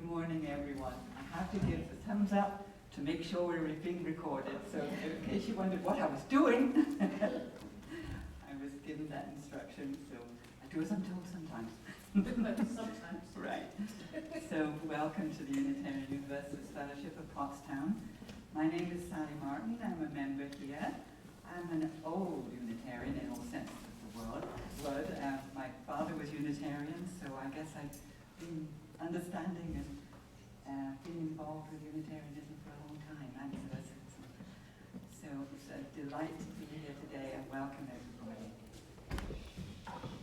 morning, everyone. I have to give the thumbs up to make sure we're being recorded. So in case you wondered what I was doing, I was given that instruction. So I do as I'm told sometimes. Sometimes. Right. So welcome to the Unitarian Universalist Fellowship of Pottstown. My name is Sally Martin. I'm a member here. I'm an old Unitarian in all senses of the word. My father was Unitarian, so I guess I've been understanding and been involved with Unitarianism for a long time. So it's a delight to be here today and welcome everybody.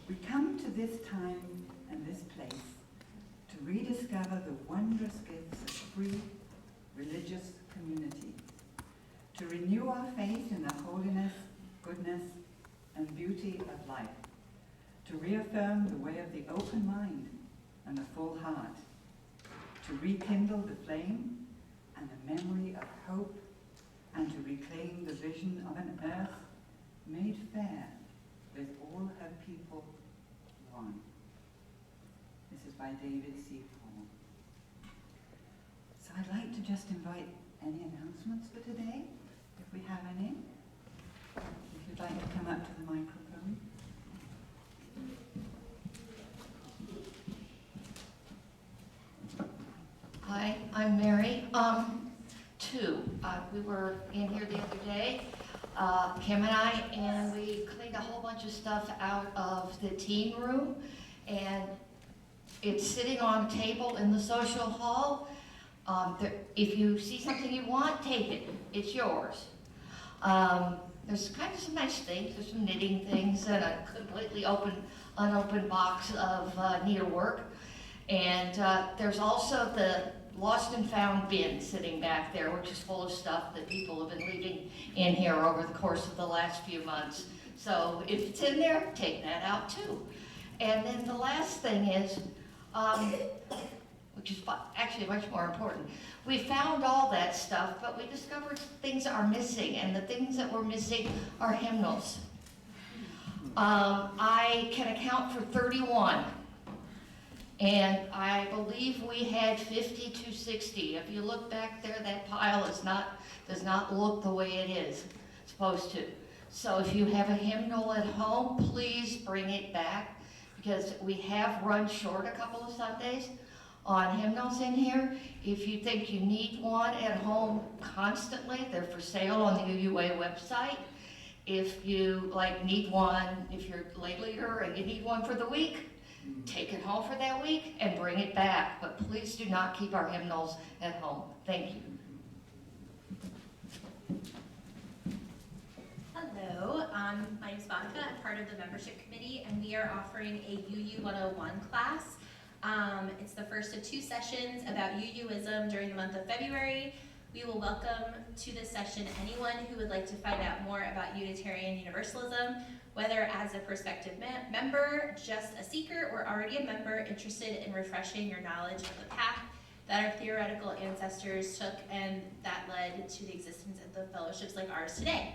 We come to this time and this place to rediscover the wondrous gifts of free religious community, to renew our faith in the holiness, goodness, and beauty of life, to reaffirm the way of the open mind and the full heart, to rekindle the flame and the memory of hope, and to reclaim the vision of an earth made fair with all her people one. This is by David C. Paul. So I'd like to just invite any announcements for today, if we have any. If you'd like to come up to the microphone. Hi, I'm Mary. We were in here the other day, Kim and I, and we cleaned a whole bunch of stuff out of the teen room, and it's sitting on a table in the social hall. If you see something you want, take it. It's yours. There's kind of some nice things. There's some knitting things and a completely unopened box of needlework. And there's also the lost and found bin sitting back there, which is full of stuff that people have been leaving in here over the course of the last few months. So if it's in there, take that out too. And then the last thing is, which is actually much more important, we found all that stuff, but we discovered things are missing, and the things that were missing are hymnals. I can account for 31. And I believe we had 50 to 60. If you look back there, that pile does not look the way it is supposed to. So if you have a hymnal at home, please bring it back, because we have run short a couple of Sundays on hymnals in here. If you think you need one at home constantly, they're for sale on the UUA website. If you need one, if you're lay leader and you need one for the week, take it home for that week and bring it back. But please do not keep our hymnals at home. Thank you. Hello, my name is Monica. I'm part of the membership committee, and we are offering a UU 101 class. It's the first of 2 sessions about UUism during the month of February. We will welcome to this session anyone who would like to find out more about Unitarian Universalism, whether as a prospective member, just a seeker, or already a member interested in refreshing your knowledge of the path that our theoretical ancestors took and that led to the existence of the fellowships like ours today.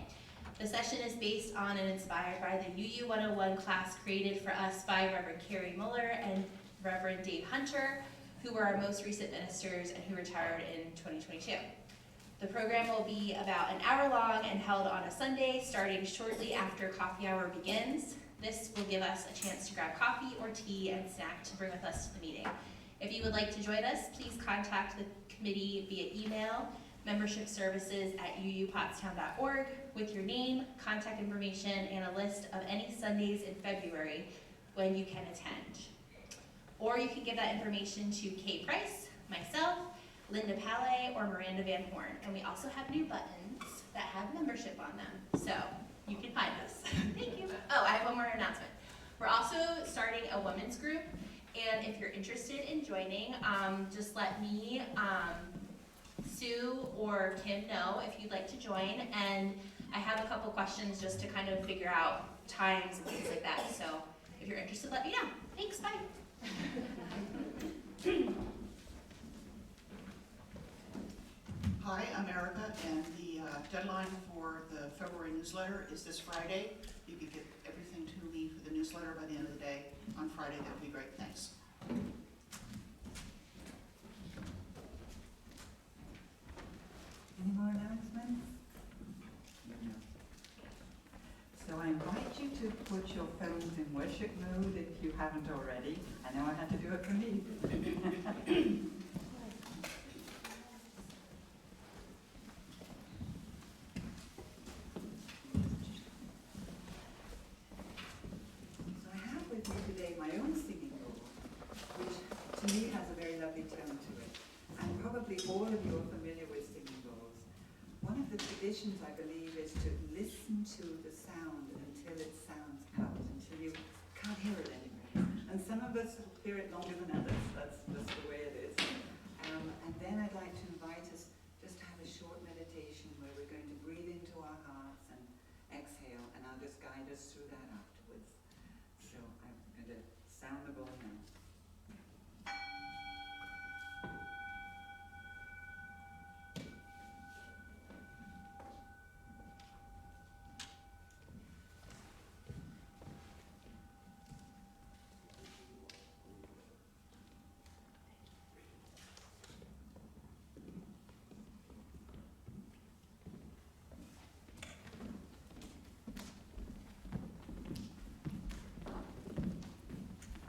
The session is based on and inspired by the UU 101 class created for us by Reverend Carrie Muller and Reverend Dave Hunter, who were our most recent ministers and who retired in 2022. The program will be about an hour long and held on a Sunday, starting shortly after coffee hour begins. This will give us a chance to grab coffee or tea and snack to bring with us to the meeting. If you would like to join us, please contact the committee via email, membershipservices@uupottstown.org, with your name, contact information, and a list of any Sundays in February when you can attend. Or you can give that information to Kay Price, myself, Linda Palais, or Miranda Van Horn. And we also have new buttons that have membership on them, so you can find us. Thank you. Oh, I have one more announcement. We're also starting a women's group, and if you're interested in joining, just let me, Sue, or Kim know if you'd like to join. And I have a couple questions just to kind of figure out times and things like that. So if you're interested, let me know. Thanks, bye. Hi, I'm Erica, and the deadline for the February newsletter is this Friday. You can get everything to me for the newsletter by the end of the day on Friday. That would be great. Thanks. to put your phones in worship mode if you haven't already. I know I had to do it for me. So I have with me today my own singing bowl, which to me has a very lovely tone to it. And probably all of you are familiar with singing bowls. One of the traditions, I believe, is to listen to the sound until it sounds out, until you can't hear it anymore. And some of us hear it longer than others. That's just the way it is. And then I'd like to invite us just to have a short meditation where we're going to breathe into our hearts and exhale, and I'll just guide us through that afterwards. So I'm going to sound the bowl now.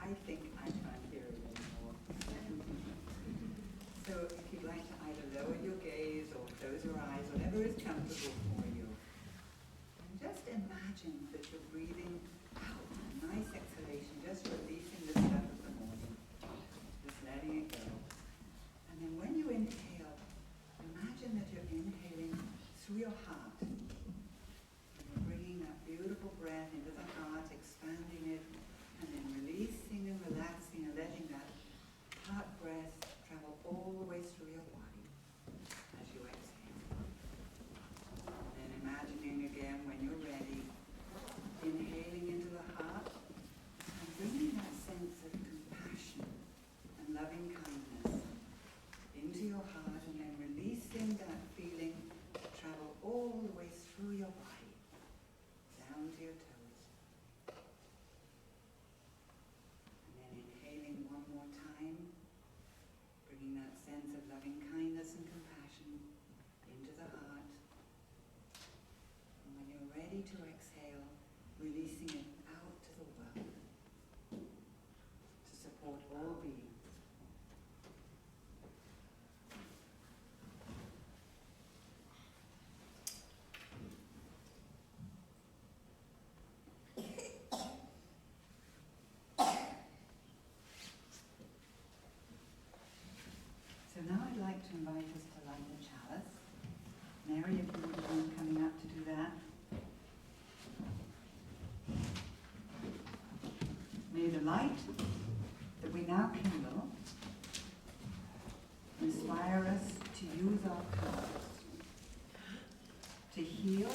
I think I can't hear it anymore. So if you'd like to either lower your gaze or close your eyes, whatever is comfortable for you. And just imagine that you're breathing out, a nice exhalation, just releasing the stuff of the morning, just letting it go. And then when you inhale, imagine that you're inhaling through your heart. And you're bringing that beautiful breath into the heart, expanding it, and then releasing and relaxing and letting that heart breath travel all the way through your body as you exhale. And then imagining again when you're ready, inhaling into the heart and bringing that sense of compassion and loving kindness into your heart, and then releasing that feeling to travel all the way through your body, down to your toes. And then inhaling one more time, bringing that sense of loving kindness and compassion into the heart. And when you're ready to exhale, releasing it out to the world to support all beings. So now I'd like to invite us to light the chalice. Mary, if you would mind coming up to do that. May the light that we now kindle inspire us to use our powers to heal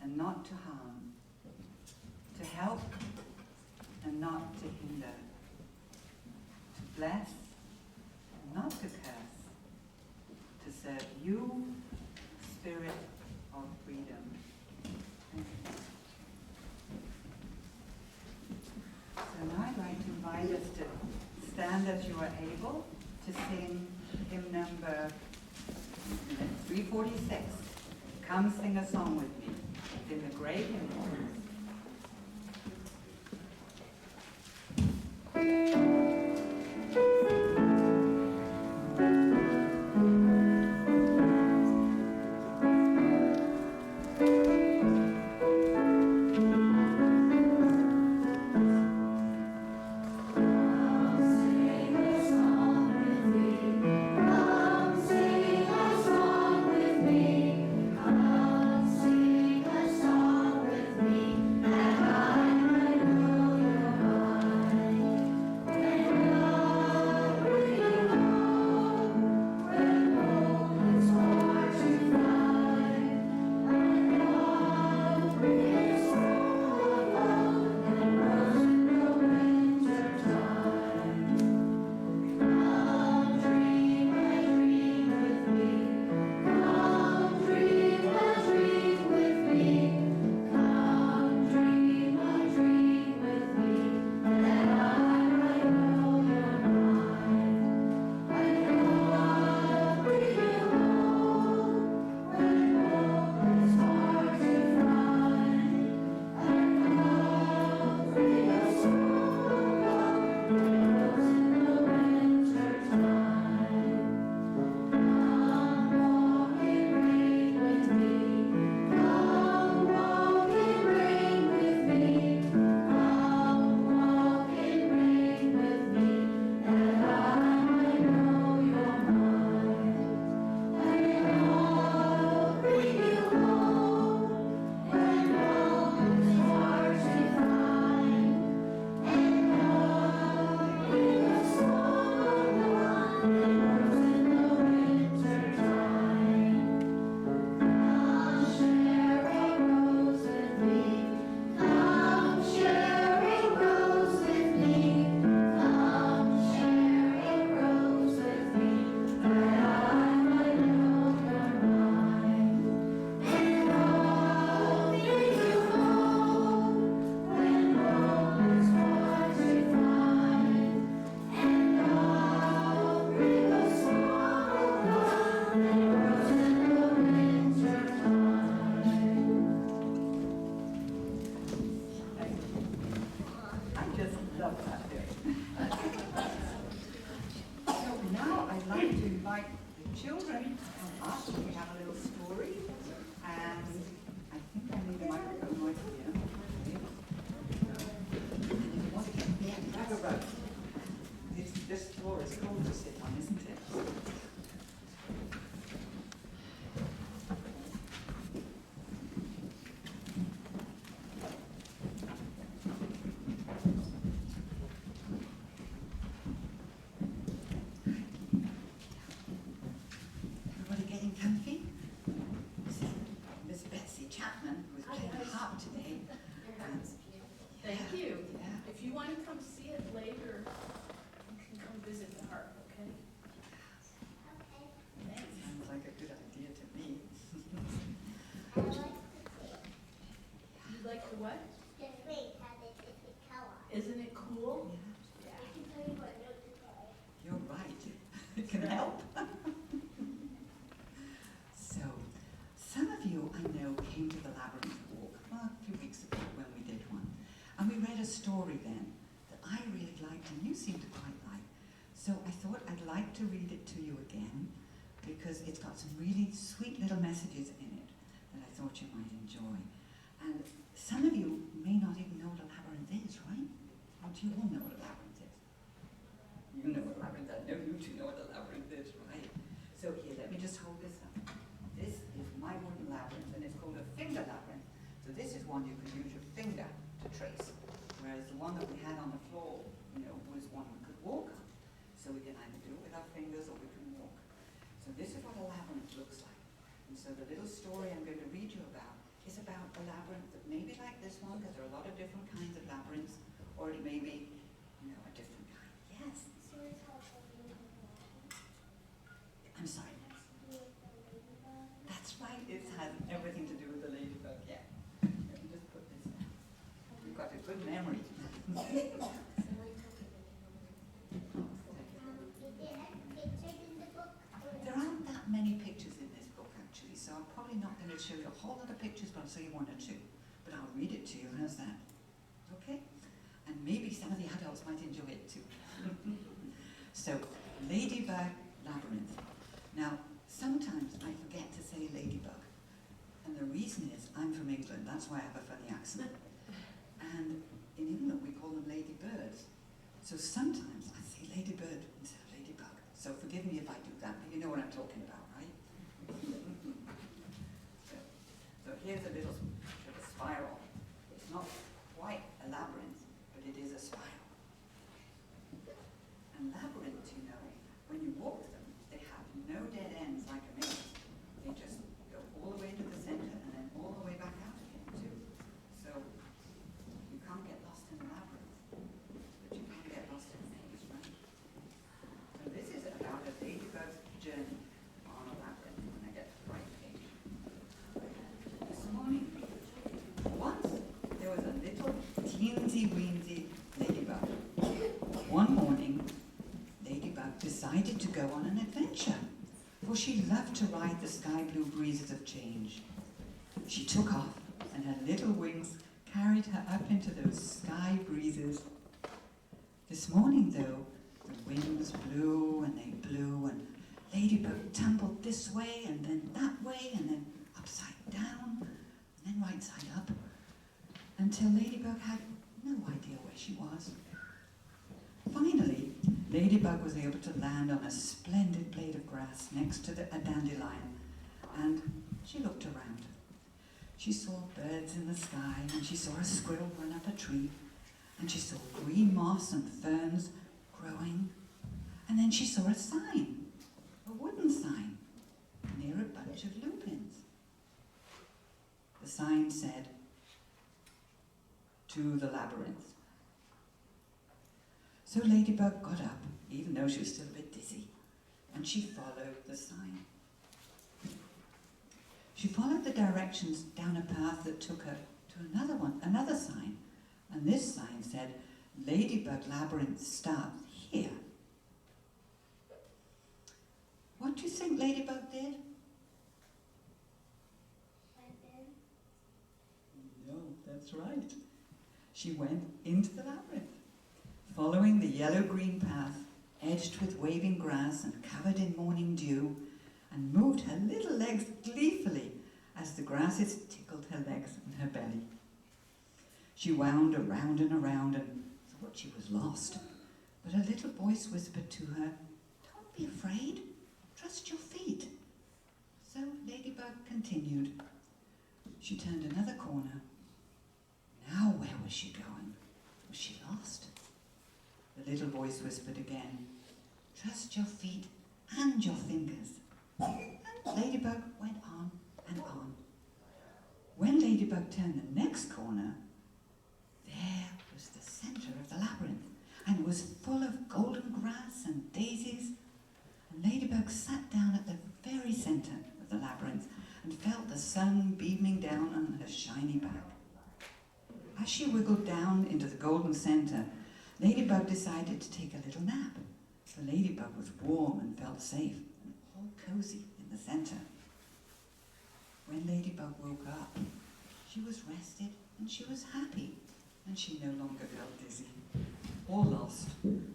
and not to harm, to help and not to hinder, to bless and not to curse, to serve you, Spirit of freedom. Thank you. So now I'd like to invite us to stand as you are able to sing hymn number 346. Come sing a song with me in the great hymn. Thank invite the children to come up. We have a little story, and I think I need a microphone right here. And if you want to get grab a rope. This floor is cold to sit on, isn't it? Everybody getting comfy? This is Miss Betsy Chapman, who is playing the harp today. Thank you. Yeah. If you want to come see it later, you can come visit the harp, okay? Thanks. Sounds like a good idea to me. You like the what? Isn't it cool? Yeah, Yeah. you're right. It can help. So, some of you I know came to the Labyrinth Walk a few weeks ago when we did one. And we read a story then that I really liked and you seemed to quite like. So I thought I'd like to read it to you again because it's got some really sweet little messages in it that I thought you might enjoy. And some of you may not even know what a labyrinth is, right? Or do you all know what a labyrinth is? You know what a labyrinth is. I know you two know what a labyrinth is, right? So here, let me just hold this up. This is my wooden labyrinth, and it's called a finger labyrinth. So this is one you could use your finger to trace, whereas the one that we had on the floor, you know, was one we could walk on. So we can either do it with our fingers or we can walk. So this is what a labyrinth looks like. And so the little story I'm going to read you about is about a labyrinth that may be like this one, because there are a lot of different kinds of labyrinths, or it may be, you know, a different kind. Yes? I'm sorry. That's right, it has everything to do with the ladybug, yeah. Let me just put this down. You've got a good memory. There aren't that many pictures in this book, actually, so I'm probably not going to show you a whole lot of pictures, but I'll show you one or two. But I'll read it to you, how's that? Okay? And maybe some of the adults might enjoy it too. So, Ladybug Labyrinth. Now, sometimes I forget to say ladybug. And the reason is, I'm from England, that's why I have a funny accent. And in England, we call them ladybirds. So sometimes I say ladybird instead of ladybug. So forgive me if I do that, but you know what I'm talking about, right? So here's a little sort of spiral. It's not quite a labyrinth, but it is a spiral. And labyrinths, you know, when you walk them, they have no dead ends like a maze. They just go all the way to the center and then all the way back out again too. So you can't get lost in a labyrinth, but you can get lost in a maze, right? So this is about a ladybug's journey on a labyrinth when I get to the right page. This morning, once there was a little teensy-weensy ladybug. One morning, Ladybug decided to go on an adventure, for she loved to ride the sky blue breezes of change. She took off, and her little wings carried her up into those sky breezes. This morning, though, the winds blew and they blew, and Ladybug tumbled this way and then that way and then upside down and then right side up, until Ladybug had no idea where she was. Finally, Ladybug was able to land on a splendid blade of grass next to a dandelion, and she looked around. She saw birds in the sky, and she saw a squirrel run up a tree, and she saw green moss and ferns growing, and then she saw a sign, a wooden sign, near a bunch of lupins. The sign said, "To the labyrinth." So Ladybug got up, even though she was still a bit dizzy, and she followed the sign. She followed the directions down a path that took her to another sign, and this sign said, "Ladybug Labyrinth starts here." What do you think Ladybug did? No, that's right. She went into the labyrinth, following the yellow-green path edged with waving grass and covered in morning dew, and moved her little legs gleefully as the grasses tickled her legs and her belly. She wound around and around and thought she was lost, but a little voice whispered to her, "Don't be afraid, trust your feet." So Ladybug continued. She turned another corner. Now where was she going? Was she lost? The little voice whispered again, "Trust your feet and your fingers." And Ladybug went on and on. When Ladybug turned the next corner, there was the center of the labyrinth, and it was full of golden grass and daisies. And Ladybug sat down at the very center of the labyrinth and felt the sun beaming down on her shiny back. As she wiggled down into the golden center, Ladybug decided to take a little nap. The Ladybug was warm and felt safe and all cozy in the center. When Ladybug woke up, she was rested and she was happy, and she no longer felt dizzy or lost,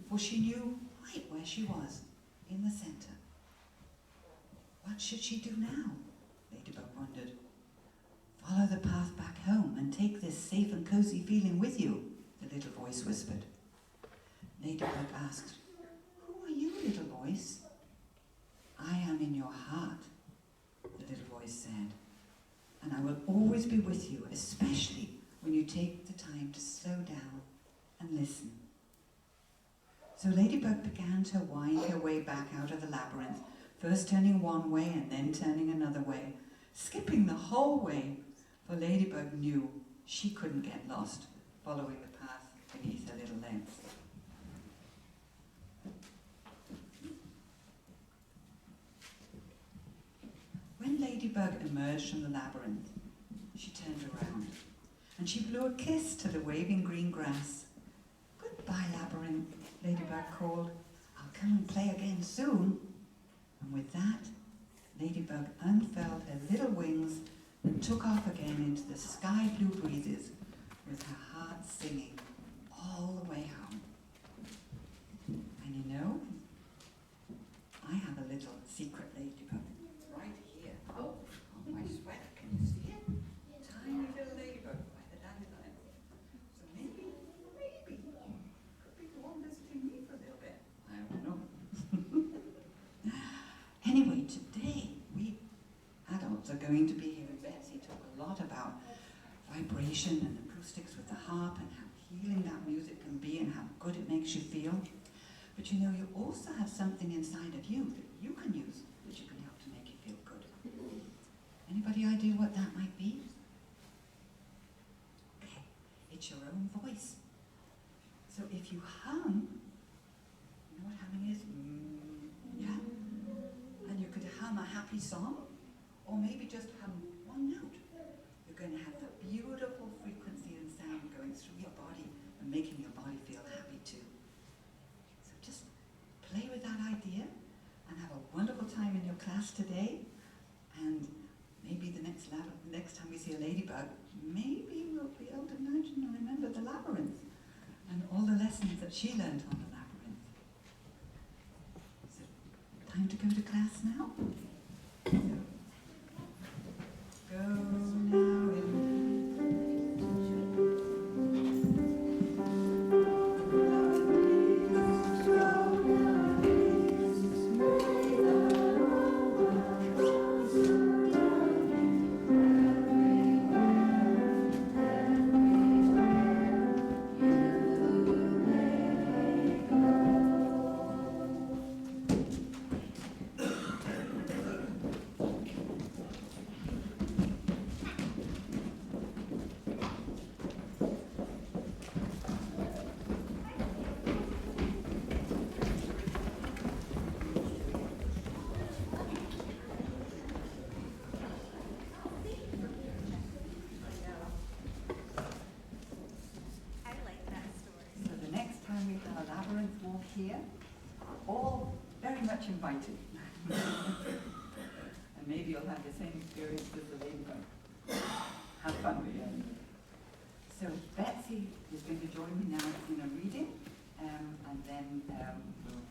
for she knew right where she was, in the center. What should she do now? Ladybug wondered. Follow the path back home and take this safe and cozy feeling with you, the little voice whispered. Ladybug asked, "Who are you, little voice?" "I am in your heart," the little voice said, "and I will always be with you, especially when you take the time to slow down and listen." So Ladybug began to wind her way back out of the labyrinth, first turning one way and then turning another way, skipping the whole way, for Ladybug knew she couldn't get lost following the path beneath her little legs. When Ladybug emerged from the labyrinth, she turned around and she blew a kiss to the waving green grass. "Goodbye, labyrinth," Ladybug called. "I'll come and play again soon." And with that, Ladybug unfurled her little wings and took off again into the sky blue breezes, with her heart singing all the way home. And you know, I have a little secret Ladybug right here. Oh, on my sweater, can you see it? Tiny little Ladybug by the dandelion. So maybe, could be the one visiting me for a little bit. I don't know. Anyway, today we adults are going to be hearing Betsy talk a lot about vibration and acoustics with the harp and how healing that music can be and how good it makes you feel. But you know, you also have something inside of you that you can use that you can help to make you feel good. Anybody idea what that might be? Okay, it's your own voice. So if you hum, you know what humming is? Yeah? And you could hum a happy song, or maybe just hum one note. You're going to have that beautiful frequency and sound going through your body and making your body feel happy too. So just play with that idea and have a wonderful time in your class today. And maybe the next time we see a ladybug, maybe we'll be able to imagine and remember the labyrinth and all the lessons that she learned on the labyrinth. So, time to go to class now? So, go now in. Here, all very much invited. And maybe you'll have the same experience as the ladybug. Have fun with it. So Betsy is going to join me now in a reading, and then we'll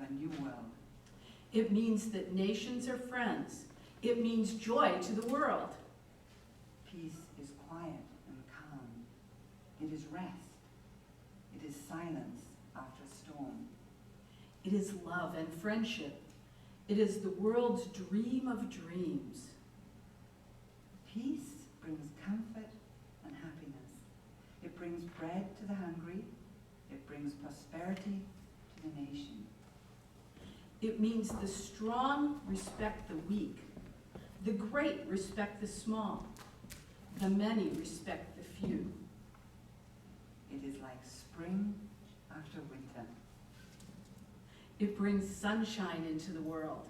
a new world. It means that nations are friends. It means joy to the world. Peace is quiet and calm. It is rest. It is silence after a storm. It is love and friendship. It is the world's dream of dreams. Peace brings comfort and happiness. It brings bread to the hungry. It brings prosperity to the nation. It means the strong respect the weak. The great respect the small. The many respect the few. It is like spring after winter. It brings sunshine into the world.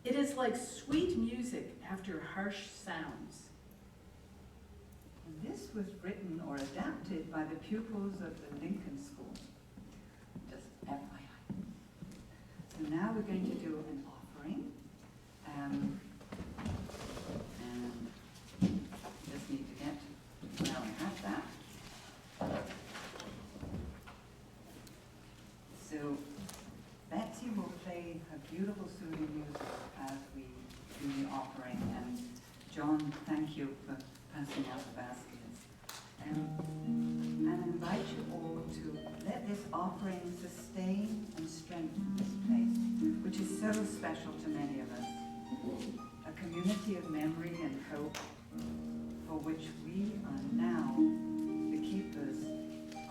It is like sweet music after harsh sounds. And this was written or adapted by the pupils of the Lincoln School. Just FYI. So now we're going to do an offering. And just need to get, well, I have that. So Betsy will play her beautiful soothing music as we do the offering. And John, thank you for passing out the baskets. And I invite you all to let this offering sustain and strengthen this place, which is so special to many of us. A community of memory and hope for which we are now the keepers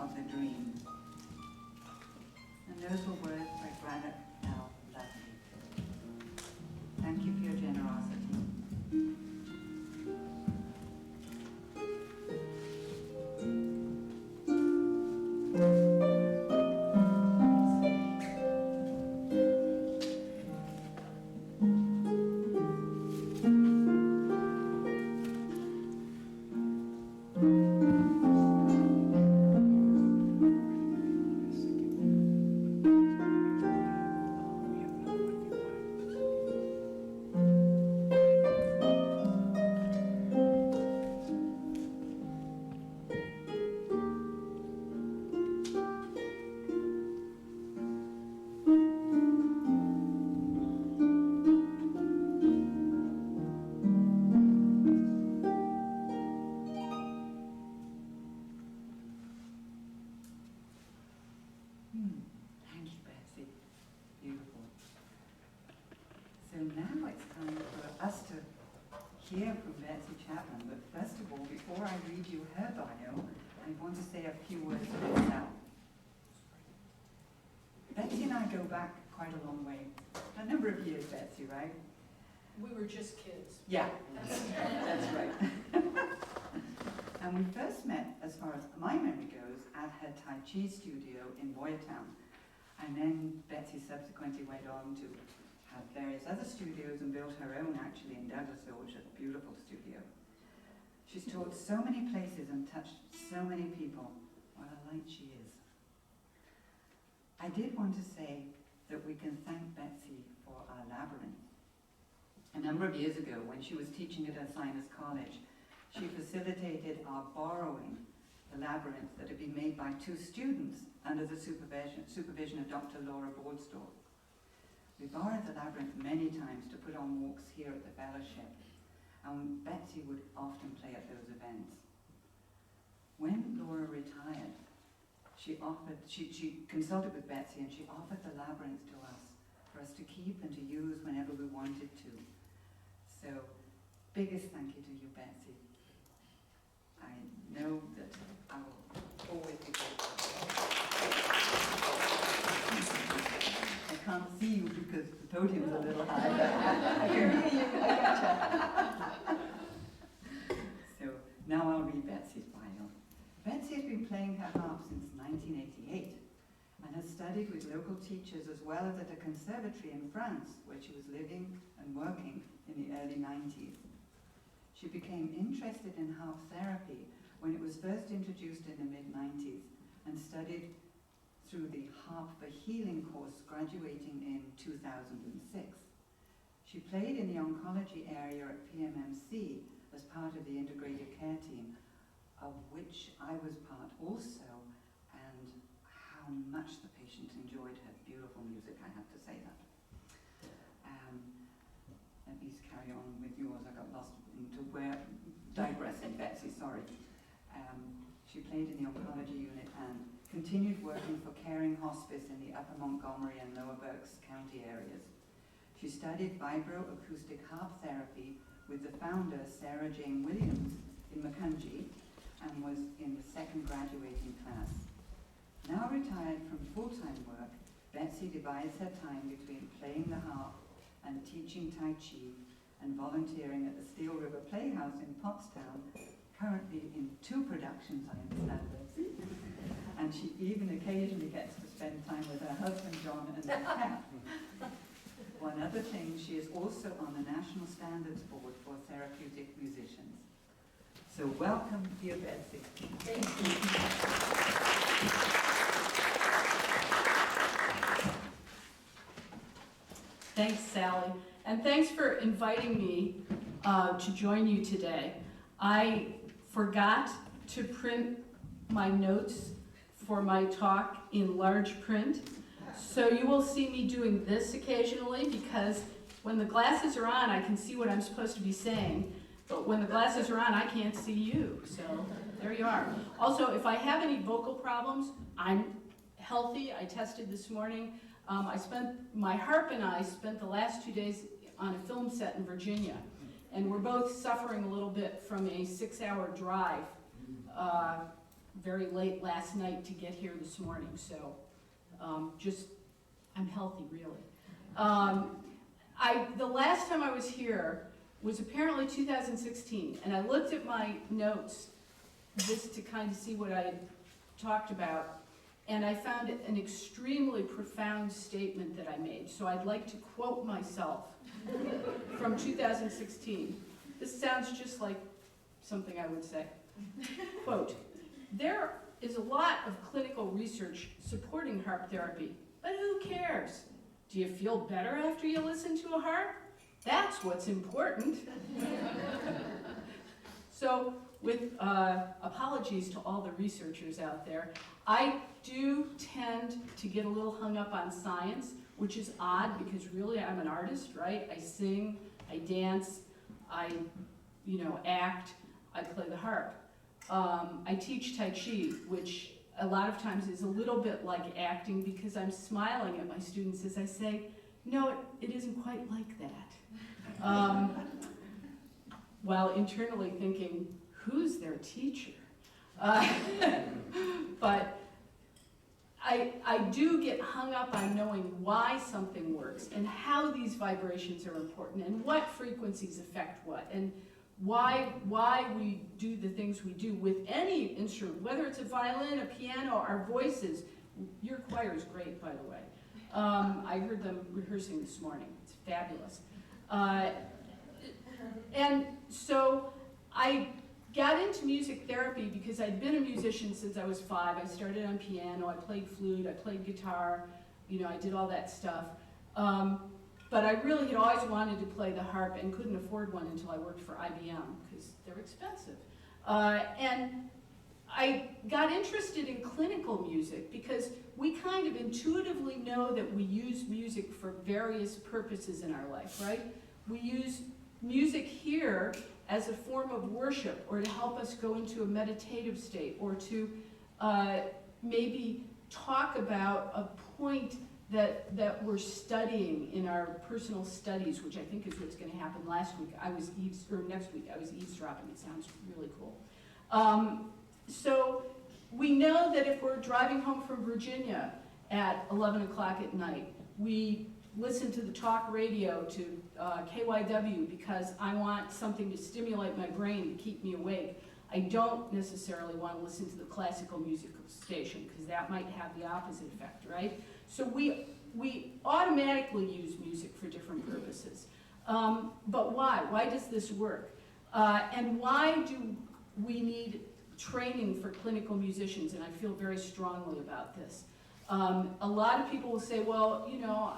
of the dream. And those were words by Braddock L. Lovely. Thank you for your generosity. Thank you, Betsy. Beautiful. So now it's time for us to hear from Betsy Chapman. But first of all, before I read you her bio, I want to say a few words of myself. Betsy and I go back quite a long way. A number of years, Betsy, right? We were just kids. Yeah, that's right. And we first met, as far as my memory goes, at her Tai Chi studio in Boyertown. And then Betsy subsequently went on to have various other studios and built her own actually in Douglasville, which is a beautiful studio. She's taught so many places and touched so many people. What a light she is. I did want to say that we can thank Betsy for our labyrinth. A number of years ago, when she was teaching at Alzheimer's College, she facilitated our borrowing the labyrinth that had been made by two students under the supervision of Dr. Laura Bordsdorf. We borrowed the labyrinth many times to put on walks here at the fellowship, and Betsy would often play at those events. When Laura retired, she consulted with Betsy and she offered the labyrinth to us for us to keep and to use whenever we wanted to. So, biggest thank you to you, Betsy. I know that I will always be grateful. I can't see you because the podium's a little high. I can hear you. I gotcha. So now I'll read Betsy's bio. Betsy has been playing her harp since 1988 and has studied with local teachers as well as at a conservatory in France where she was living and working in the early 90s. She became interested in harp therapy when it was first introduced in the mid-90s and studied through the Harp for Healing course graduating in 2006. She played in the oncology area at PMMC as part of the integrated care team, of which I was part also, and how much the patients enjoyed her beautiful music, I have to say. played in the oncology unit and continued working for Caring Hospice in the Upper Montgomery and Lower Berks County areas. She studied Vibro-Acoustic Harp Therapy with the founder, SaraJane Williams, in Macungie, and was in the second graduating class. Now retired from full-time work, Betsy divides her time between playing the harp and teaching Tai Chi and volunteering at the Steel River Playhouse in Pottstown, currently in 2 productions, I understand, Betsy. And she even occasionally gets to spend time with her husband, John, and their cat. One other thing, she is also on the National Standards Board for Therapeutic Musicians. So welcome, dear Betsy. Thank you. Thanks, Sally. And thanks for inviting me to join you today. I forgot to print my notes for my talk in large print. So you will see me doing this occasionally because when the glasses are on, I can see what I'm supposed to be saying. But when the glasses are on, I can't see you. So there you are. Also, if I have any vocal problems, I'm healthy. I tested this morning. My harp and I spent the last 2 days on a film set in Virginia. And we're both suffering a little bit from a 6-hour drive very late last night to get here this morning. So I'm healthy, really. The last time I was here was apparently 2016, and I looked at my notes just to kind of see what I had talked about, and I found an extremely profound statement that I made. So I'd like to quote myself from 2016. This sounds just like something I would say. Quote, "There is a lot of clinical research supporting harp therapy, but who cares? Do you feel better after you listen to a harp? That's what's important." So with apologies to all the researchers out there, I do tend to get a little hung up on science, which is odd because really I'm an artist, right? I sing, I dance, I act, I play the harp. I teach Tai Chi, which a lot of times is a little bit like acting because I'm smiling at my students as I say, no, it isn't quite like that. While internally thinking, who's their teacher? But I do get hung up on knowing why something works and how these vibrations are important and what frequencies affect what and why we do the things we do with any instrument, whether it's a violin, a piano, our voices. Your choir is great, by the way. I heard them rehearsing this morning. It's fabulous. And so I got into music therapy because I'd been a musician since I was 5. I started on piano, I played flute, I played guitar, I did all that stuff. But I really had always wanted to play the harp and couldn't afford one until I worked for IBM because they're expensive. And I got interested in clinical music because we kind of intuitively know that we use music for various purposes in our life, right? We use music here as a form of worship or to help us go into a meditative state or to maybe talk about a point that we're studying in our personal studies, which I think is what's going to happen next week. I was eavesdropping. It sounds really cool. So we know that if we're driving home from Virginia at 11 o'clock at night, we listen to the talk radio to KYW because I want something to stimulate my brain to keep me awake. I don't necessarily want to listen to the classical music station because that might have the opposite effect, right? So we automatically use music for different purposes. But why? Why does this work? And why do we need training for clinical musicians? And I feel very strongly about this. A lot of people will say, well,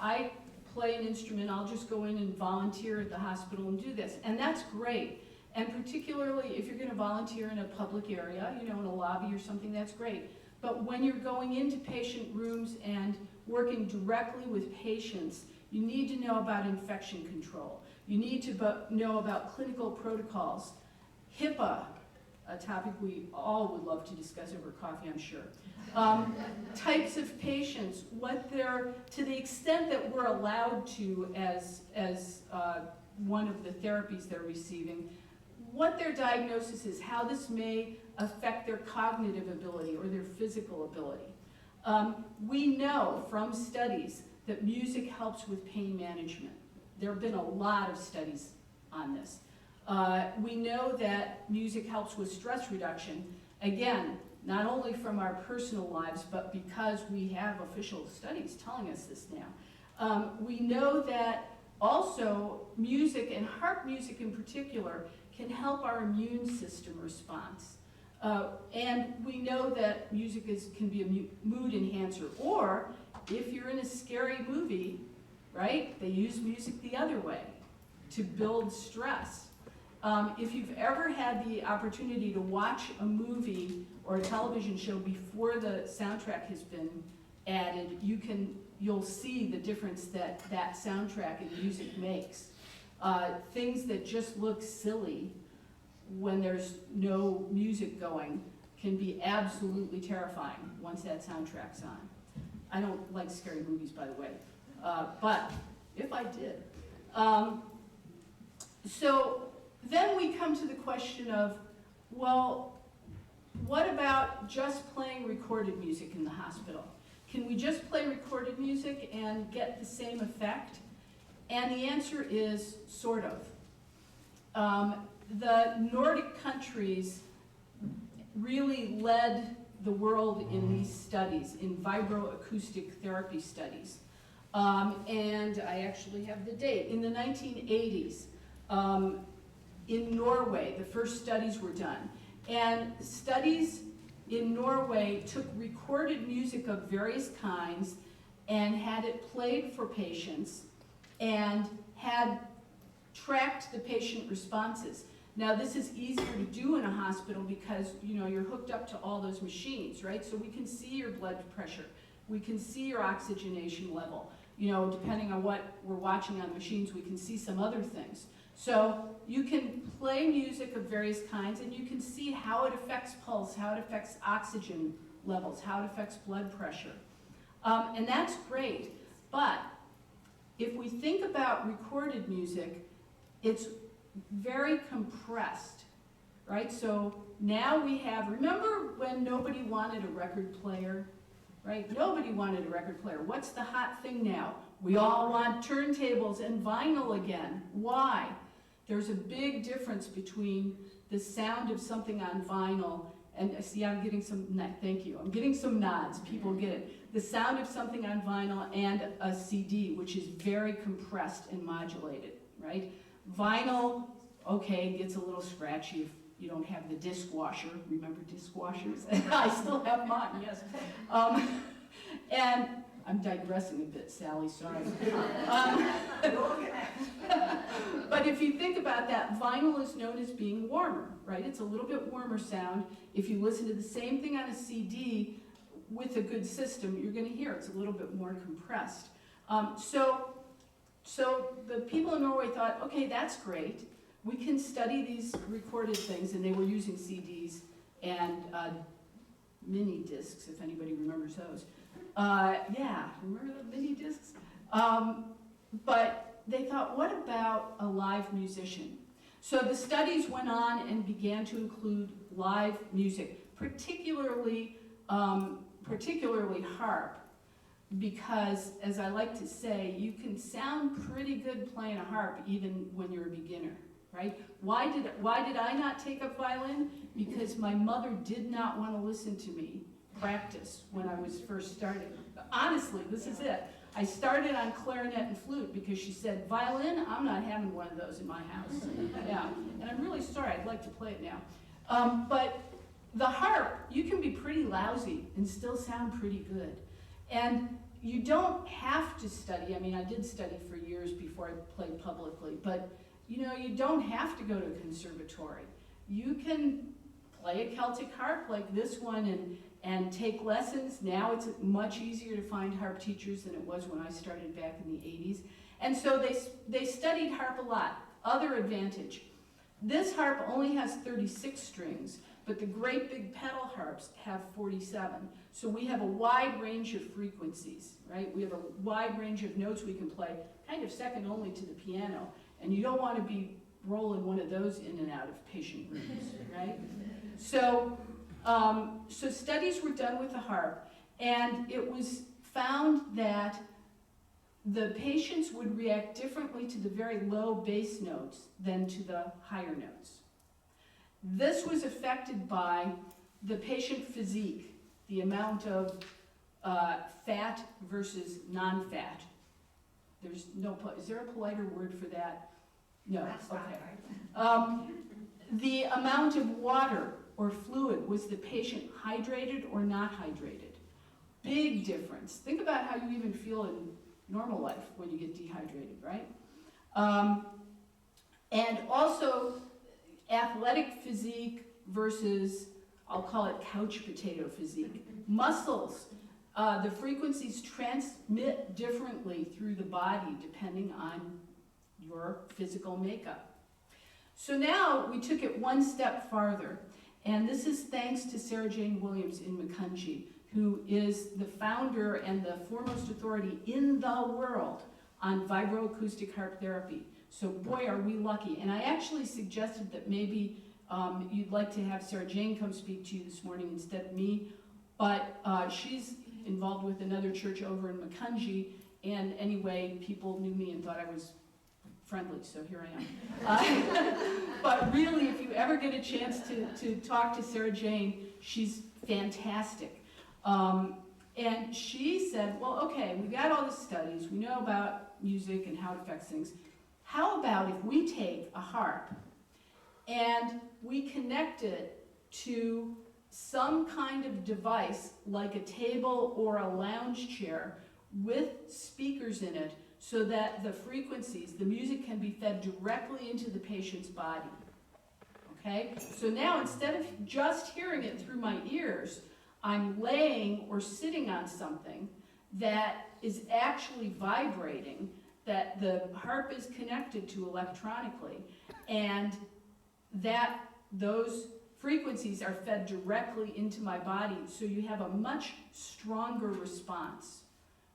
I play an instrument, I'll just go in and volunteer at the hospital and do this. And that's great. And particularly if you're going to volunteer in a public area, in a lobby or something, that's great. But when you're going into patient rooms and working directly with patients, you need to know about infection control. You need to know about clinical protocols, HIPAA, a topic we all would love to discuss over coffee, I'm sure. Types of patients, what they're, to the extent that we're allowed to as one of the therapies they're receiving, what their diagnosis is, how this may affect their cognitive ability or their physical ability. We know from studies that music helps with pain management. There have been a lot of studies on this. We know that music helps with stress reduction. Again, not only from our personal lives, but because we have official studies telling us this now. We know that also music, and harp music in particular, can help our immune system response. And we know that music can be a mood enhancer, or if you're in a scary movie, right, they use music the other way to build stress. If you've ever had the opportunity to watch a movie or a television show before the soundtrack has been added, you'll see the difference that soundtrack and music makes. Things that just look silly when there's no music going can be absolutely terrifying once that soundtrack's on. I don't like scary movies, by the way, but if I did. So then we come to the question of, well, what about just playing recorded music in the hospital? Can we just play recorded music and get the same effect? And the answer is sort of. The Nordic countries really led the world in these studies, in vibro-acoustic therapy studies. And I actually have the date. In the 1980s, in Norway, the first studies were done. And studies in Norway took recorded music of various kinds and had it played for patients and had tracked the patient responses. Now this is easier to do in a hospital because you're hooked up to all those machines, right? So we can see your blood pressure, we can see your oxygenation level. Depending on what we're watching on machines, we can see some other things. So you can play music of various kinds and you can see how it affects pulse, how it affects oxygen levels, how it affects blood pressure. And that's great, but if we think about recorded music, it's very compressed, right? So now we have, remember when nobody wanted a record player, right? Nobody wanted a record player. What's the hot thing now? We all want turntables and vinyl again. Why? There's a big difference between the sound of something on vinyl, and see, I'm getting some, thank you, I'm getting some nods, people get it. The sound of something on vinyl and a CD, which is very compressed and modulated, right? Vinyl, okay, gets a little scratchy if you don't have the disc washer. Remember disc washers? I still have mine, yes. And I'm digressing a bit, Sally, sorry. But if you think about that, vinyl is known as being warmer, right? It's a little bit warmer sound. If you listen to the same thing on a CD with a good system, you're going to hear it's a little bit more compressed. So the people in Norway thought, okay, that's great. We can study these recorded things, and they were using CDs and mini discs, if anybody remembers those. Yeah, remember the mini discs? But they thought, what about a live musician? So the studies went on and began to include live music, particularly harp, because, as I like to say, you can sound pretty good playing a harp even when you're a beginner, right? Why did I not take up violin? Because my mother did not want to listen to me practice when I was first starting. Honestly, this is it. I started on clarinet and flute because she said, violin, I'm not having one of those in my house. Yeah, and I'm really sorry, I'd like to play it now. But the harp, you can be pretty lousy and still sound pretty good. And you don't have to study. I mean, I did study for years before I played publicly, but you don't have to go to a conservatory. You can play a Celtic harp like this one and take lessons. Now it's much easier to find harp teachers than it was when I started back in the 80s. And so they studied harp a lot. Other advantage, this harp only has 36 strings. but the great big pedal harps have 47. So we have a wide range of frequencies, right? We have a wide range of notes we can play, kind of second only to the piano. And you don't want to be rolling one of those in and out of patient rooms, right? So, so studies were done with the harp, and it was found that the patients would react differently to the very low bass notes than to the higher notes. This was affected by the patient physique, the amount of fat versus non-fat. There's no, is there a politer word for that? No, okay. The amount of water or fluid, was the patient hydrated or not hydrated? Big difference. Think about how you even feel in normal life when you get dehydrated, right? And also athletic physique versus, I'll call it couch potato physique. Muscles, the frequencies transmit differently through the body depending on your physical makeup. So now we took it one step farther, and this is thanks to SaraJane Williams in Macungie, who is the founder and the foremost authority in the world on vibro-acoustic harp therapy. So boy, are we lucky. And I actually suggested that maybe you'd like to have SaraJane come speak to you this morning instead of me, but she's involved with another church over in Macungie, and anyway, people knew me and thought I was friendly, so here I am. But really, if you ever get a chance to talk to SaraJane, she's fantastic. And she said, well, okay, we got all the studies, we know about music and how it affects things. How about if we take a harp and we connect it to some kind of device like a table or a lounge chair with speakers in it so that the frequencies, the music can be fed directly into the patient's body. Okay? So now instead of just hearing it through my ears, I'm laying or sitting on something that is actually vibrating, that the harp is connected to electronically, and that those frequencies are fed directly into my body, so you have a much stronger response,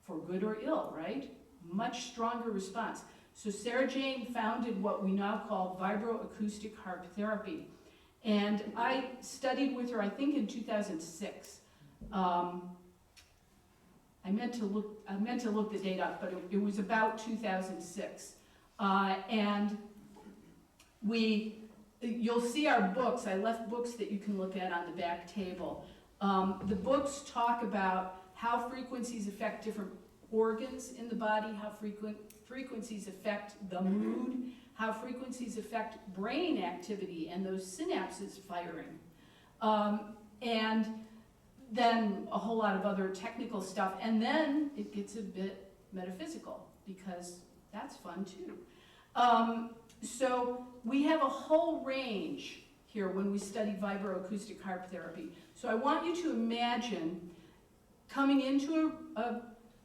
for good or ill, right? Much stronger response. So SaraJane founded what we now call Vibro-Acoustic Harp Therapy. And I studied with her, I think in 2006. I meant to look the date up, but it was about 2006. And you'll see our books. I left books that you can look at on the back table. The books talk about how frequencies affect different organs in the body, how frequencies affect the mood, how frequencies affect brain activity and those synapses firing. And then a whole lot of other technical stuff. And then it gets a bit metaphysical, because that's fun too. So we have a whole range here when we study vibro-acoustic harp therapy. So I want you to imagine coming into a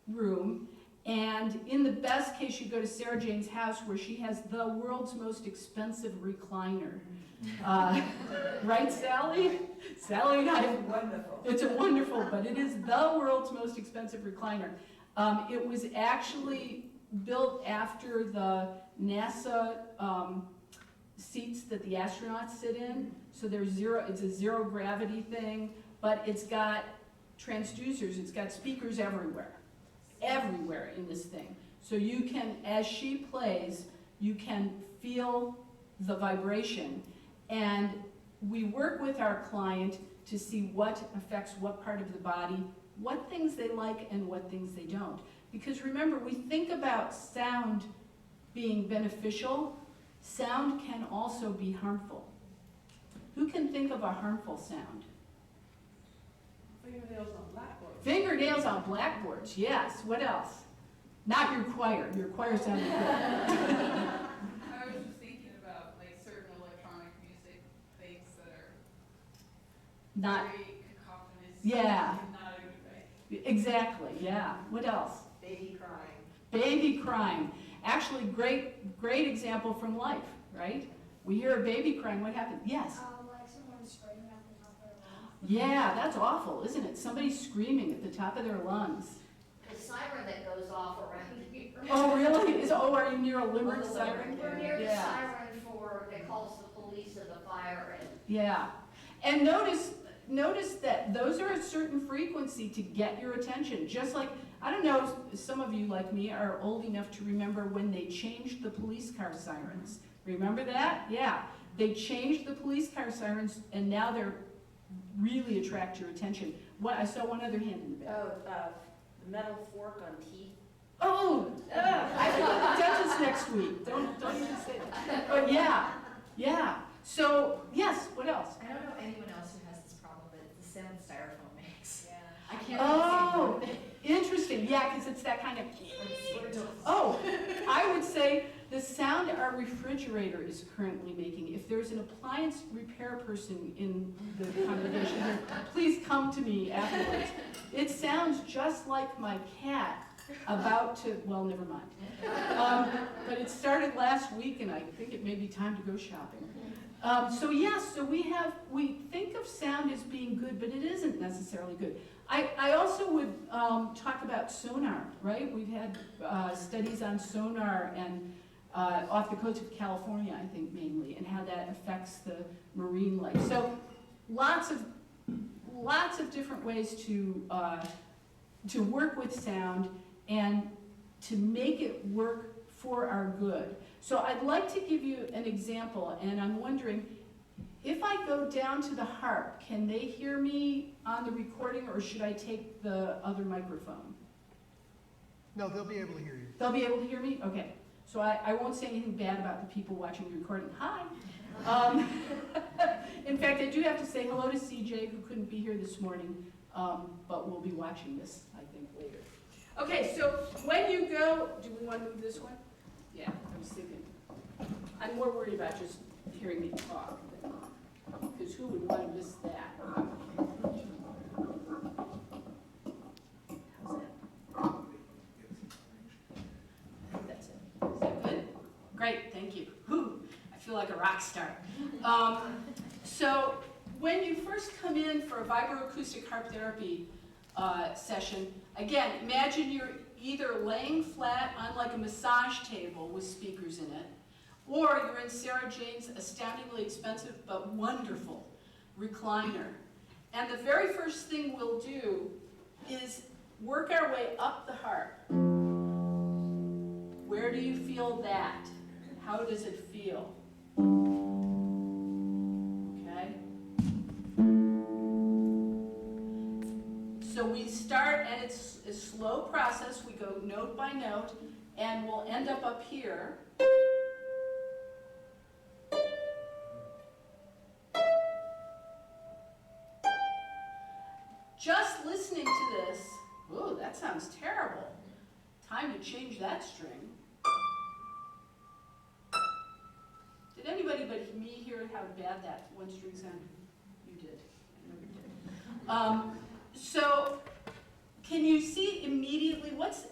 room, and in the best case, you go to SaraJane's house where she has the world's most expensive recliner. Right, Sally? Sally and I. Wonderful. It's a wonderful, but it is the world's most expensive recliner. It was actually built after the NASA seats that the astronauts sit in. So it's a zero gravity thing, but it's got transducers, it's got speakers everywhere in this thing. So you can, as she plays, you can feel the vibration. And we work with our client to see what affects what part of the body, what things they like and what things they don't. Because remember, we think about sound being beneficial. Sound can also be harmful. Who can think of a harmful sound? Fingernails on blackboards. Fingernails on blackboards, yes. What else? Not your choir. Your choir sounded good. I was just thinking about like certain electronic music things that are Not, very cacophonous. Yeah. And not a good way. exactly, yeah. What else? Baby crying. Baby crying. Actually, great example from life, right? We hear a baby crying, what happens? Yes? Like someone spraying at the Yeah, that's awful, isn't it? Somebody screaming at the top of their lungs. The siren that goes off around here. Oh, really? Are you near a Limerick siren? We're near the Yeah. siren for, that calls the police and the fire and. Yeah. And notice that those are a certain frequency to get your attention. Just like, I don't know, some of you like me are old enough to remember when they changed the police car sirens. Remember that? Yeah. They changed the police car sirens and now they're really attract your attention. I saw one other hand in the back. Oh, the metal fork on teeth. Oh, I go to the dentist next week. Don't even say that. But yeah. So, yes, what else? I don't know anyone else who has this problem, but it's the sound styrofoam makes. Yeah. I can't Oh, even interesting. Yeah, because it's that kind of. see it. Oh, I would say the sound our refrigerator is currently making. If there's an appliance repair person in the congregation here, please come to me afterwards. It sounds just like my cat about to, well, never mind. But it started last week and I think it may be time to go shopping. So we think of sound as being good, but it isn't necessarily good. I also would talk about sonar, right? We've had studies on sonar and off the coast of California, I think mainly, and how that affects the marine life. So lots of different ways to work with sound and to make it work for our good. So I'd like to give you an example, and I'm wondering, if I go down to the harp, can they hear me on the recording, or should I take the other microphone? No, they'll be able to hear you. They'll be able to hear me? Okay. So I won't say anything bad about the people watching the recording. Hi. In fact, I do have to say hello to CJ, who couldn't be here this morning, but will be watching this, I think, later. Okay, so when you go, do we want to move this one? Yeah, I was thinking. I'm more worried about just hearing me talk, because who would want to miss that? That's it. Is that good? Great, thank you. Whew, I feel like a rock star. So when you first come in for a vibro-acoustic harp therapy session, again, imagine you're either laying flat on like a massage table with speakers in it, or you're in SaraJane's astoundingly expensive but wonderful recliner. And the very first thing we'll do is work our way up the harp. Where do you feel that? How does it feel? Okay? So we start, and it's a slow process. We go note by note, and we'll end up here. Just listening to this, ooh, that sounds terrible. Time to change that string. Did anybody but me hear how bad that one string sounded? You did. I know you did. So, can you see immediately what's